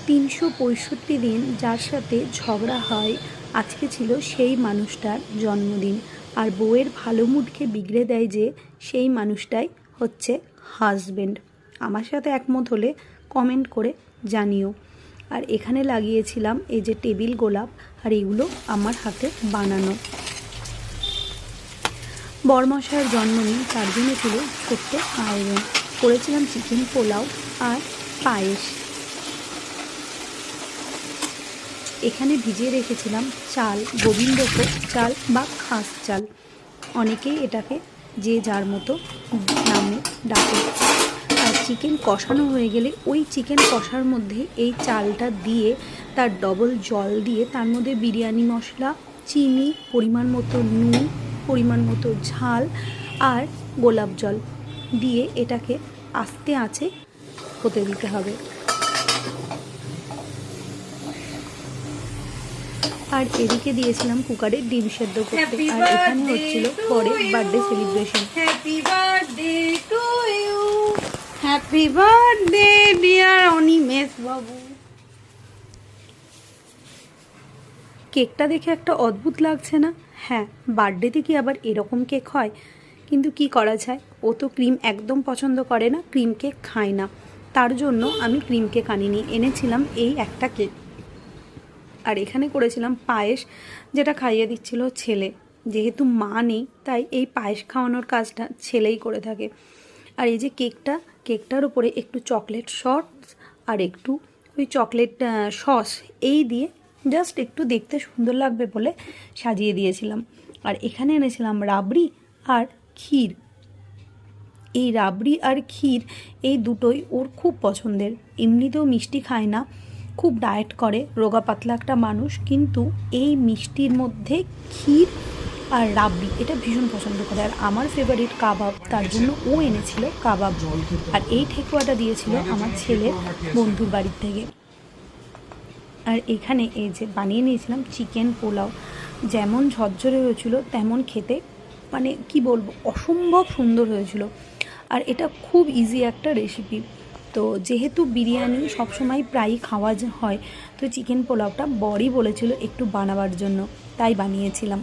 365 দিন যার সাথে ঝগড়া হয়, আজকে ছিল সেই মানুষটার জন্মদিন। আর বউয়ের ভালো মুডকে বিগড়ে দেয় যে সেই মানুষটাই হচ্ছে হাজবেন্ড। আমার সাথে একমত হলে কমেন্ট করে জানিও। আর এখানে লাগিয়েছিলাম এই যে টেবিল গোলাপ, আর এগুলো আমার হাতে বানানো। বরমশাইয়ের জন্মদিন, তার জন্য ছিল ছোট্ট আয়োজন। করেছিলাম চিকেন পোলাও আর পায়েস। এখানে ভিজিয়ে রেখেছিলাম চাল, গোবিন্দভোগ চাল বা খাস চাল, অনেকেই এটাকে যে যার মতো নামে ডাকে। আর চিকেন কষানো হয়ে গেলে ওই চিকেন কষার মধ্যে এই চালটা দিয়ে তার ডবল জল দিয়ে তার মধ্যে বিরিয়ানি মশলা, চিনি, পরিমাণ মতো নুন, পরিমাণ মতো ঝাল আর গোলাপ জল দিয়ে এটাকে আস্তে আঁচে হতে দিতে হবে। আর এদিকে দিয়েছিলাম কুকারে ডিম সেদ্ধ করতে। আর এখানে হচ্ছিল পরের birthday celebration. Happy birthday to you, happy birthday dear Animesh বাবু। কেকটা দেখে একটা অদ্ভুত লাগছে না? হ্যাঁ, বার্থডেতে কি আবার এরকম কেক হয়? কিন্তু কি করা যায়, ও তো ক্রিম একদম পছন্দ করে না, ক্রিম কেক খায় না। তার জন্য আমি ক্রিম কেক আনিনি, এনেছিলাম এই একটা কেক। আর এখানে করেছিলাম পায়েস, যেটা খাইয়ে দিচ্ছিল ছেলে। যেহেতু মা নেই তাই এই পায়েস খাওয়ানোর কাজটা ছেলেই করে থাকে। আর এই যে কেকটার উপরে একটু চকলেট সস আর একটু ওই চকলেট সস এই দিয়ে জাস্ট একটু দেখতে সুন্দর লাগবে বলে সাজিয়ে দিয়েছিলাম। আর এখানে এনেছিলাম রাবড়ি আর ক্ষীর। এই রাবড়ি আর ক্ষীর এই দুটোই ওর খুব পছন্দের। এমনিতেও মিষ্টি খায় না, খুব ডায়েট করে, রোগা পাতলা একটা মানুষ, কিন্তু এই মিষ্টির মধ্যে ক্ষীর আর রাবড়ি এটা ভীষণ পছন্দ করে। আর আমার ফেভারিট কাবাব, তার জন্য ও এনেছিল কাবাব। আর এই ঠেকুয়াটা দিয়েছিল আমার ছেলের বন্ধুর বাড়ির থেকে। আর এখানে এই যে বানিয়ে নিয়েছিলাম চিকেন পোলাও, যেমন ঝরঝরে হয়েছিল তেমন খেতে, মানে কি বলবো, অসম্ভব সুন্দর হয়েছিল। আর এটা খুব ইজি একটা রেসিপি। তো যেহেতু বিরিয়ানি সবসময় প্রায়ই খাওয়া হয়, তো চিকেন পোলাওটা বরই বলেছিল একটু বানাবার জন্য, তাই বানিয়েছিলাম।